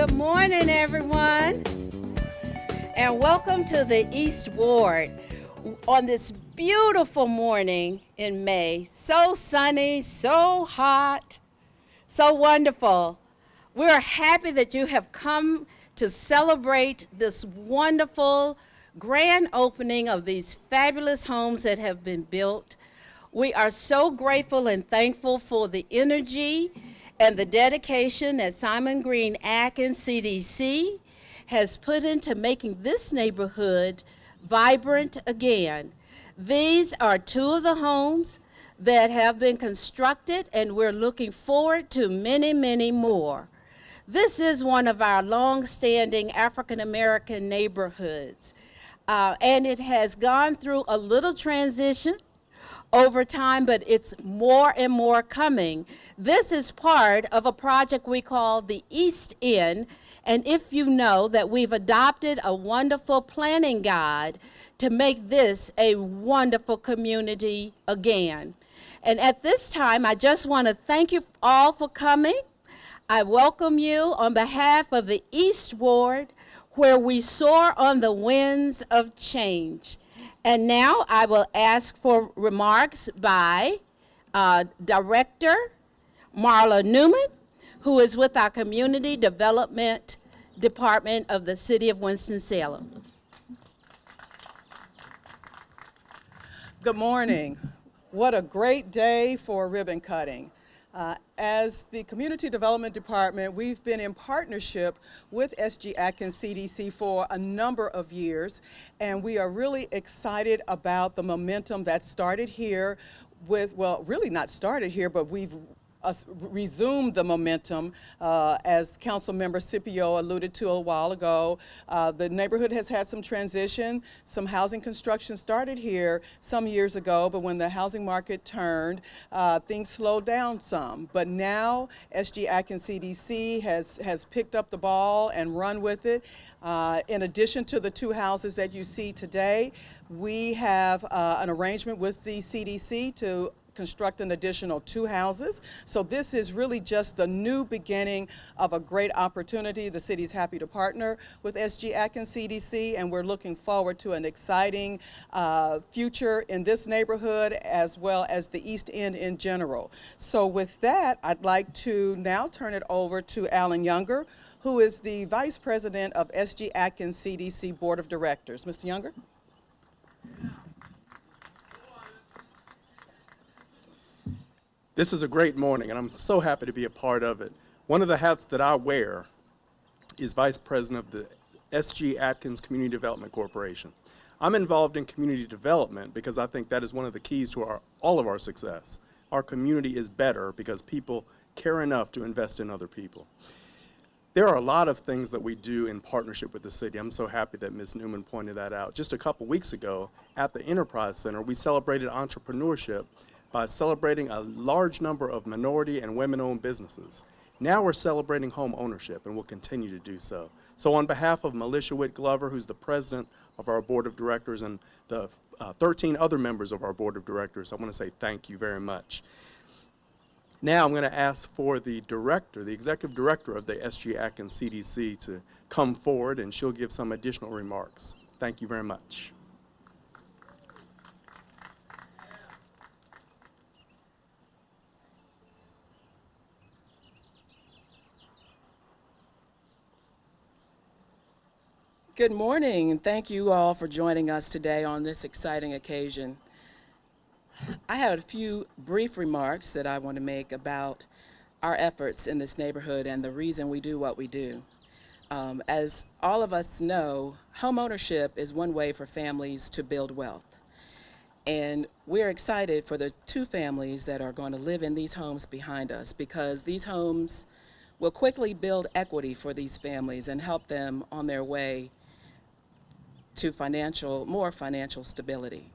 Good morning, everyone, and welcome to the East Ward on this beautiful morning in May. So sunny, so hot, so wonderful. We're happy that you have come to celebrate this wonderful grand opening of these fabulous homes that have been built. We are so grateful and thankful for the energy and the dedication that Simon Green Atkins CDC has put into making this neighborhood vibrant again. These are two of the homes that have been constructed, and we're looking forward to many, many more. This is one of our long-standing African-American neighborhoods, and it has gone through a little transition over time, but it's more and more coming. This is part of a project we call the East End, and if you know that we've adopted a wonderful planning guide to make this a wonderful community again. And at this time, I just want to thank you all for coming. I welcome you on behalf of the East Ward, where we soar on the winds of change. And now I will ask for remarks by Director Marla Newman, who is with our Community Development Department of the City of Winston-Salem. Good morning. What a great day for ribbon cutting. As the Community Development Department, we've been in partnership with SG Atkins CDC for a number of years, and we are really excited about the momentum that started here with, well, really not started here, but we've resumed the momentum, as Council Member Scipio alluded to a while ago. The neighborhood has had some transition. Some housing construction started here some years ago, but when the housing market turned, things slowed down some. But now SG Atkins CDC has picked up the ball and run with it. In addition to the two houses that you see today, we have an arrangement with the CDC to construct an additional 2 houses. So this is really just the new beginning of a great opportunity. The city's happy to partner with SG Atkins CDC, and we're looking forward to an exciting future in this neighborhood as well as the East End in general. So with that, I'd like to now turn it over to Alan Younger, who is the Vice President of SG Atkins CDC Board of Directors. Mr. Younger? This is a great morning, and I'm so happy to be a part of it. One of the hats that I wear is Vice President of the SG Atkins Community Development Corporation. I'm involved in community development because I think that is one of the keys to all of our success. Our community is better because people care enough to invest in other people. There are a lot of things that we do in partnership with the city. I'm so happy that Ms. Newman pointed that out. Just a couple weeks ago at the Enterprise Center, we celebrated entrepreneurship by celebrating a large number of minority and women-owned businesses. Now we're celebrating home ownership, and we'll continue to do so. So on behalf of Militia Witt Glover, who's the president of our board of directors, and the 13 other members of our board of directors, I want to say thank you very much. Now I'm going to ask for the director, the executive director of the SG Atkins CDC, to come forward, and she'll give some additional remarks. Thank you very much. Good morning, and thank you all for joining us today on this exciting occasion. I have a few brief remarks that I want to make about our efforts in this neighborhood and the reason we do what we do. As all of us know, homeownership is one way for families to build wealth. And we're excited for the 2 families that are going to live in these homes behind us, because these homes will quickly build equity for these families and help them on their way to more financial stability.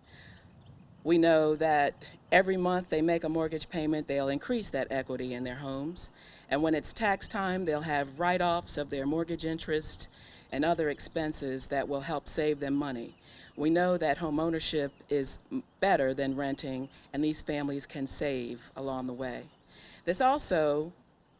We know that every month they make a mortgage payment, they'll increase that equity in their homes. And when it's tax time, they'll have write-offs of their mortgage interest and other expenses that will help save them money. We know that home ownership is better than renting, and these families can save along the way. This also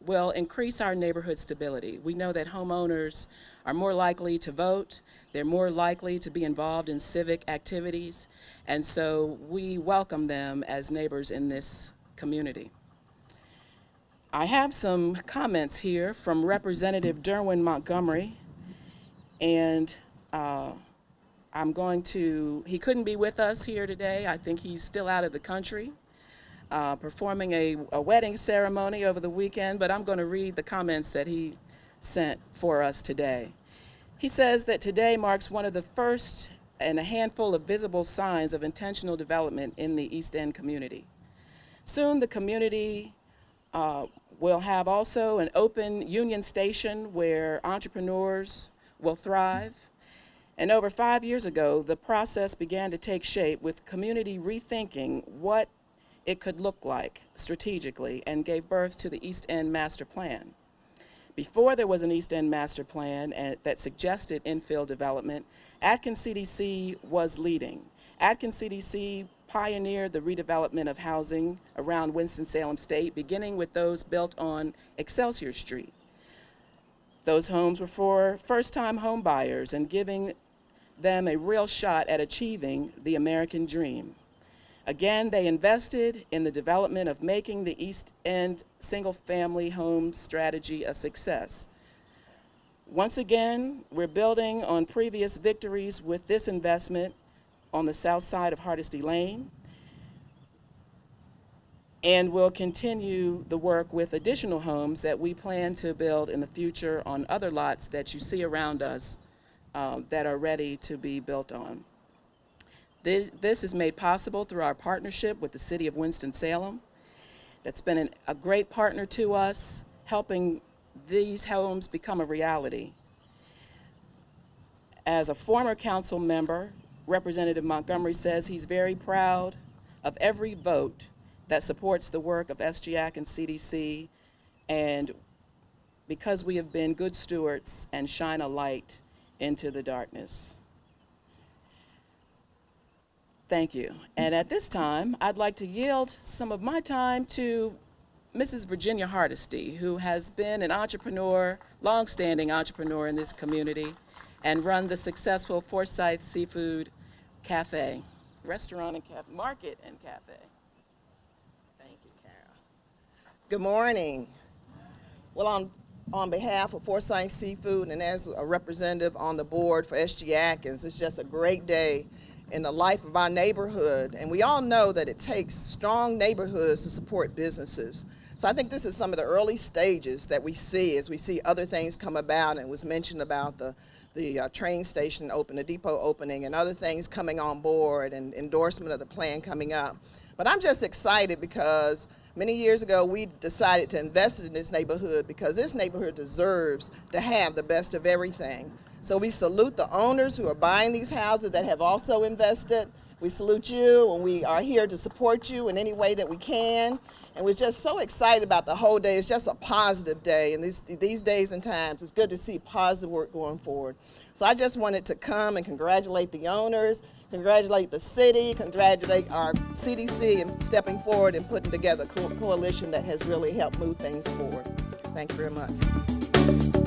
will increase our neighborhood stability. We know that homeowners are more likely to vote, they're more likely to be involved in civic activities, and so we welcome them as neighbors in this community. I have some comments here from Representative Derwin Montgomery, and he couldn't be with us here today. I think he's still out of the country, performing a wedding ceremony over the weekend, but I'm going to read the comments that he sent for us today. He says that today marks one of the first and a handful of visible signs of intentional development in the East End community. Soon the community will have also an open Union Station where entrepreneurs will thrive. And over 5 years ago, the process began to take shape with community rethinking what it could look like strategically and gave birth to the East End Master Plan. Before there was an East End Master Plan that suggested infill development, Atkins CDC was leading. Atkins CDC pioneered the redevelopment of housing around Winston-Salem State, beginning with those built on Excelsior Street. Those homes were for first-time home buyers and giving them a real shot at achieving the American dream. Again, they invested in the development of making the East End single-family home strategy a success. Once again, we're building on previous victories with this investment on the south side of Hardesty Lane, and we'll continue the work with additional homes that we plan to build in the future on other lots that you see around us that are ready to be built on. This is made possible through our partnership with the City of Winston-Salem. That's been a great partner to us, helping these homes become a reality. As a former council member, Representative Montgomery says he's very proud of every vote that supports the work of SGAC and CDC, and because we have been good stewards and shine a light into the darkness. Thank you. And at this time, I'd like to yield some of my time to Mrs. Virginia Hardesty, who has been an entrepreneur, long-standing entrepreneur in this community, and run the successful Forsyth Seafood Cafe, restaurant and cafe, market and cafe. Thank you, Carol. Good morning. Well, on behalf of Forsyth Seafood and as a representative on the board for SG Atkins, it's just a great day in the life of our neighborhood. And we all know that it takes strong neighborhoods to support businesses. So I think this is some of the early stages that we see as we see other things come about. And it was mentioned about the train station open, the depot opening, and other things coming on board, and endorsement of the plan coming up. But I'm just excited because many years ago we decided to invest in this neighborhood because this neighborhood deserves to have the best of everything. So we salute the owners who are buying these houses that have also invested. We salute you, and we are here to support you in any way that we can. And we're just so excited about the whole day. It's just a positive day. And these days and times, it's good to see positive work going forward. So I just wanted to come and congratulate the owners, congratulate the city, congratulate our CDC in stepping forward and putting together a coalition that has really helped move things forward. Thank you very much.